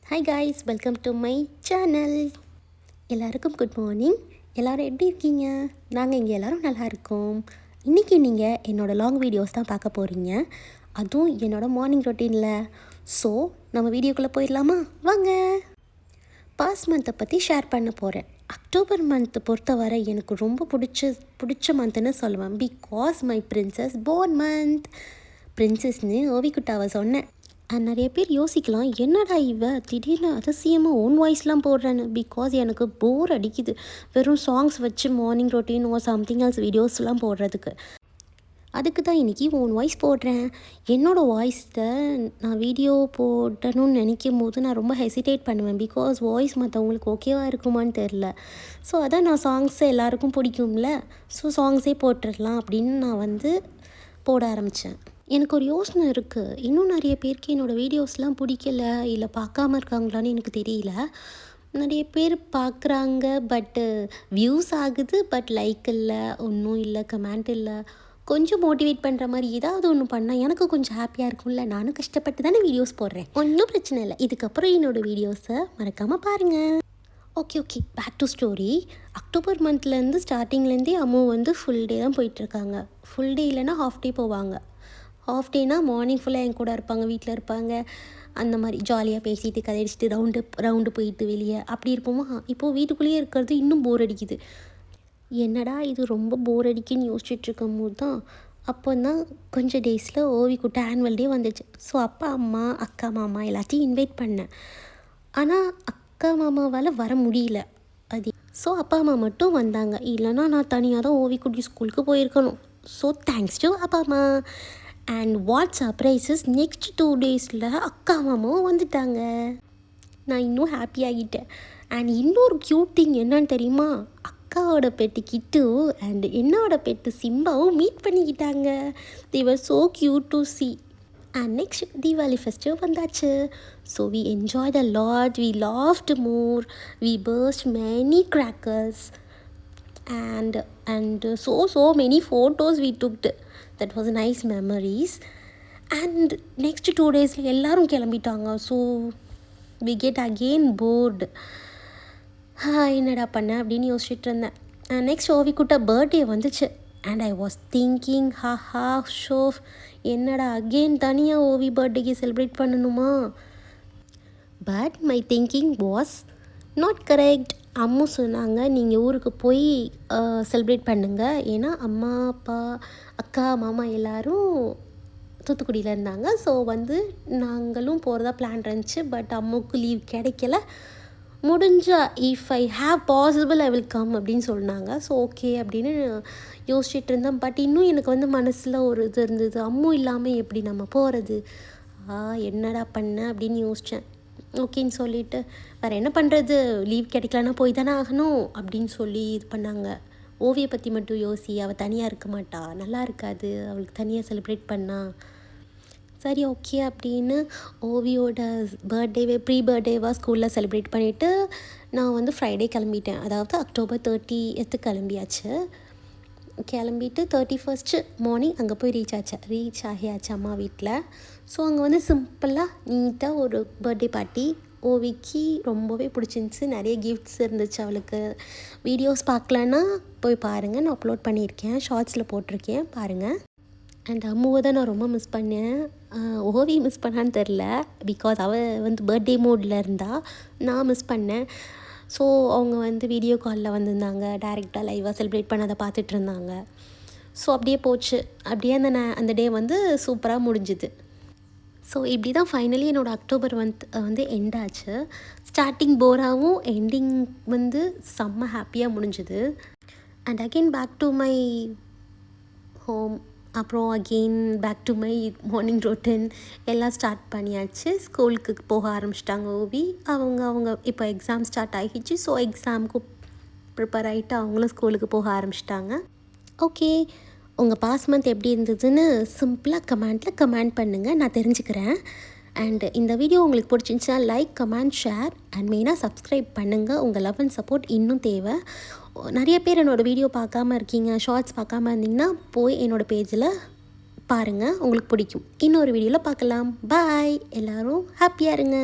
Hi guys, welcome to my channel. எல்லாருக்கும் good morning. எல்லோரும் எப்படி இருக்கீங்க? நாங்கள் இங்கே எல்லோரும் நல்லா இருக்கோம். இன்றைக்கி நீங்கள் என்னோடய லாங் வீடியோஸ் தான் பார்க்க போகிறீங்க, அதுவும் என்னோடய மார்னிங் ரொட்டீனில். ஸோ நம்ம வீடியோக்குள்ளே போயிடலாமா? வாங்க. பாஸ்ட் மந்த்தை பற்றி ஷேர் பண்ண போகிறேன். அக்டோபர் மந்த்தை பொறுத்தவரை எனக்கு ரொம்ப பிடிச்ச மந்த்துன்னு சொல்லுவேன். Because my princess born month. பிரின்சஸ்ன்னு ஓவிக்குட்டாவை சொன்னேன். நிறைய பேர் யோசிக்கலாம், என்னடா இவ திடீர்னு அதிசயமாக ஓன் வாய்ஸ்லாம் போடுறேன்னு. பிகாஸ் எனக்கு போர் அடிக்குது வெறும் சாங்ஸ் வச்சு மார்னிங் ரொட்டீன் ஓ சம்திங் எல்ஸ் வீடியோஸ்லாம் போடுறதுக்கு. அதுக்கு தான் இன்றைக்கி ஓன் வாய்ஸ் போடுறேன். என்னோடய வாய்ஸை நான் வீடியோ போடணும்னு நினைக்கும் போது நான் ரொம்ப ஹெசிடேட் பண்ணுவேன். பிகாஸ் வாய்ஸ் மற்றவங்களுக்கு ஓகேவாக இருக்குமான்னு தெரில. ஸோ அதான் நான் சாங்ஸை எல்லாேருக்கும் பிடிக்கும்ல, ஸோ சாங்ஸே போட்டுடலாம் அப்படின்னு நான் போட ஆரம்பித்தேன். எனக்கு ஒரு யோசனை இருக்குது, இன்னும் நிறைய பேருக்கு என்னோடய வீடியோஸ்லாம் பிடிக்கல, இல்லை பார்க்காம இருக்காங்களான்னு எனக்கு தெரியல. நிறைய பேர் பார்க்குறாங்க, பட்டு வியூஸ் ஆகுது, பட் லைக் இல்லை, ஒன்றும் இல்லை, கமெண்ட் இல்லை. கொஞ்சம் மோட்டிவேட் பண்ணுற மாதிரி ஏதாவது ஒன்று பண்ணால் எனக்கு கொஞ்சம் ஹாப்பியாக இருக்கும்ல. நானும் கஷ்டப்பட்டு தானே வீடியோஸ் போடுறேன், ஒன்றும் பிரச்சனை இல்லை. இதுக்கப்புறம் என்னோடய வீடியோஸை மறக்காமல் பாருங்கள். Okay, back to story. October மந்த்லேருந்து ஸ்டார்டிங்லேருந்தே அம்மா ஃபுல் டே தான் போயிட்டுருக்காங்க. ஃபுல் டே இல்லைன்னா ஹாஃப் டே போவாங்க. ஆஃப் டேனால் மார்னிங் ஃபுல்லாக என் கூட இருப்பாங்க, வீட்டில் இருப்பாங்க. அந்த மாதிரி ஜாலியாக பேசிட்டு கதையடிச்சிட்டு ரவுண்டு போயிட்டு வெளியே அப்படி இருப்போமா. இப்போது வீட்டுக்குள்ளேயே இருக்கிறது இன்னும் போர் அடிக்குது. என்னடா இது ரொம்ப போர் அடிக்குன்னு யோசிச்சுட்ருக்கும் போது தான் அப்போ தான் கொஞ்சம் டேஸில் ஓவிக்குட்ட ஆனுவல் டே வந்துச்சு. ஸோ அப்பா, அம்மா, அக்கா, மாமா எல்லாத்தையும் இன்வைட் பண்ணேன். ஆனால் அக்கா மாமாவால் வர முடியல. ஸோ அப்பா அம்மா மட்டும் வந்தாங்க. இல்லைனா நான் தனியாக தான் ஓவிக்குட்டி ஸ்கூலுக்கு போயிருக்கணும். ஸோ தேங்க்ஸ் டு அப்பா அம்மா. அண்ட் வாட் சர்ப்ரைசஸ், நெக்ஸ்ட் 2 டேஸில் அக்கா மாமாவும் வந்துட்டாங்க. நான் இன்னும் ஹாப்பி ஆகிட்டேன். அண்ட் இன்னொரு க்யூட் திங் என்னன்னு தெரியுமா? அக்காவோட பெட்டு கிட்டு அண்ட் என்னோட பெட்டு சிம்பாவும் மீட் பண்ணிக்கிட்டாங்க. They were so cute to see. And next Deepavali festival வந்தாச்சு. So we enjoyed a lot, we laughed more, we burst many crackers and so many photos we took. That was nice memories. And next 2 days எல்லாரும் கிளம்பிட்டாங்க. So we get again bored. என்னடா பண்ண அப்படின்னு யோசிச்சுட்டு இருந்தேன். Next ஓவிக்குட்ட birthday வந்துச்சு. And I was thinking, show என்னடா again தனியாக ஓவி பர்த்டேக்கு செலிப்ரேட் பண்ணணுமா? But my thinking was not correct. அம்மா சொன்னாங்க, நீங்கள் ஊருக்கு போய் செலிப்ரேட் பண்ணுங்கள். ஏன்னா அம்மா, அப்பா, அக்கா, மாமா எல்லோரும் தூத்துக்குடியில் இருந்தாங்க. ஸோ நாங்களும் போகிறதா பிளான் இருந்துச்சு. பட் அம்மாவுக்கு லீவ் கிடைக்கல. முடிஞ்சா if I have possible I will come அப்படின்னு சொன்னாங்க. ஸோ ஓகே அப்படின்னு யோசிச்சுட்டு இருந்தேன். பட் இன்னும் எனக்கு மனசில் ஒரு இது இருந்தது, அம்மா இல்லாமல் எப்படி நம்ம போகிறது, என்னடா பண்ண அப்படின்னு யோசித்தேன். ஓகேன்னு சொல்லிவிட்டு வேறு என்ன பண்ணுறது, லீவ் கிடைக்கலன்னா போய் தானே ஆகணும் அப்படின்னு சொல்லி இது பண்ணாங்க. ஓவியை பற்றி மட்டும் யோசி, அவள் தனியாக இருக்க மாட்டா, நல்லா இருக்காது அவளுக்கு தனியாக செலிப்ரேட் பண்ணா. சரி ஓகே அப்படின்னு ஓவியோட ப்ரீ பர்த்டேவாக ஸ்கூலில் செலிப்ரேட் பண்ணிவிட்டு நான் ஃப்ரைடே கிளம்பிட்டேன். அதாவது அக்டோபர் 30 கிளம்பியாச்சு. கிளம்பிட்டு 31 மார்னிங் அங்கே போய் ரீச் ஆகியாச்சு அம்மா வீட்டில். ஸோ அங்கே சிம்பிளாக நீட்டாக ஒரு பர்த்டே பார்ட்டி. ஓவிக்கு ரொம்பவே பிடிச்சிருந்துச்சி. நிறைய கிஃப்ட்ஸ் இருந்துச்சு அவளுக்கு. வீடியோஸ் பார்க்கலன்னா போய் பாருங்கள், நான் அப்லோட் பண்ணியிருக்கேன், ஷார்ட்ஸில் போட்டிருக்கேன், பாருங்கள். அண்ட் அம்மாவை தான் நான் ரொம்ப மிஸ் பண்ணேன். ஓவி மிஸ் பண்ணான்னு தெரில, பிகாஸ் அவள் பர்த்டே மோடில் இருந்தால். நான் மிஸ் பண்ணேன். ஸோ அவங்க வீடியோ காலில் வந்திருந்தாங்க, டைரெக்டாக லைவாக செலிப்ரேட் பண்ணதை பார்த்துட்டு இருந்தாங்க. ஸோ அப்படியே போச்சு. அப்படியே அந்த டே சூப்பராக முடிஞ்சுது. ஸோ இப்படி தான் ஃபைனலி என்னோடய அக்டோபர் மந்த் எண்ட் ஆச்சு. ஸ்டார்டிங் போராகவும் எண்டிங் செம்ம ஹாப்பியாக முடிஞ்சுது. And again back to my home. அப்புறம் again back to my morning routine எல்லாம் ஸ்டார்ட் பண்ணியாச்சு. ஸ்கூலுக்கு போக ஆரம்பிச்சிட்டாங்க ஓவி. அவங்க இப்போ எக்ஸாம் ஸ்டார்ட் ஆகிடுச்சு. ஸோ எக்ஸாமுக்கு ப்ரிப்பேர் ஆகிட்டு அவங்களும் ஸ்கூலுக்கு போக ஆரம்பிச்சிட்டாங்க. ஓகே, உங்கள் பாஸ் மந்த் எப்படி இருந்ததுன்னு சிம்பிளாக கமெண்ட் பண்ணுங்கள், நான் தெரிஞ்சுக்கிறேன். அண்ட் இந்த வீடியோ உங்களுக்கு பிடிச்சிருந்துச்சுன்னா லைக், கமெண்ட், ஷேர் அண்ட் மெயினாக சப்ஸ்கிரைப் பண்ணுங்கள். உங்கள் லவ் அண்ட் சப்போர்ட் இன்னும் தேவை. நிறைய பேர் என்னோடய வீடியோ பார்க்காம இருக்கீங்க, ஷார்ட்ஸ் பார்க்காம இருந்தீங்கன்னா போய் என்னோடய பேஜில் பாருங்கள், உங்களுக்கு பிடிக்கும். இன்னொரு வீடியோவில் பார்க்கலாம். பாய். எல்லோரும் ஹாப்பியாக இருங்க.